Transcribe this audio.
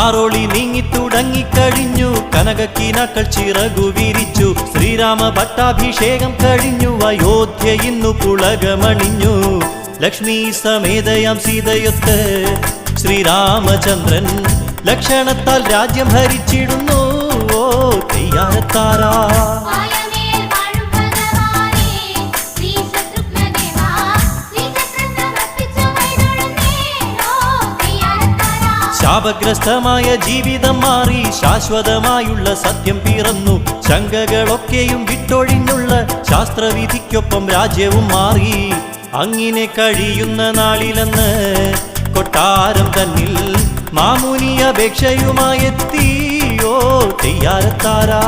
കാറോളി നീങ്ങി തുടങ്ങിക്കഴിഞ്ഞു, കനകക്കിനാക്കൾ ചിറകു വിരിച്ചു. ശ്രീരാമ പട്ടാഭിഷേകം കഴിഞ്ഞു, അയോധ്യ ഇന്നു പുളകമണിഞ്ഞു. ലക്ഷ്മി സമേതയാം സീതയൊത്ത് ശ്രീരാമചന്ദ്രൻ ലക്ഷണത്താൽ രാജ്യം ഭരിച്ചിടുന്നു. ഓ തെയ്യാരത്താരാ ശാപഗ്രസ്തമായ ജീവിതം മാറി ശാശ്വതമായുള്ള സത്യം പിറന്നു. ശങ്കകളൊക്കെയും വിട്ടൊഴിഞ്ഞുള്ള ശാസ്ത്രവിധിക്കൊപ്പം രാജ്യവും മാറി. അങ്ങിനെ കഴിയുന്ന നാളിലെന്ന് കൊട്ടാരം തന്നിൽ മാമുനി അപേക്ഷയുമായെത്തി. ഓ തെയ്യാരത്താരാ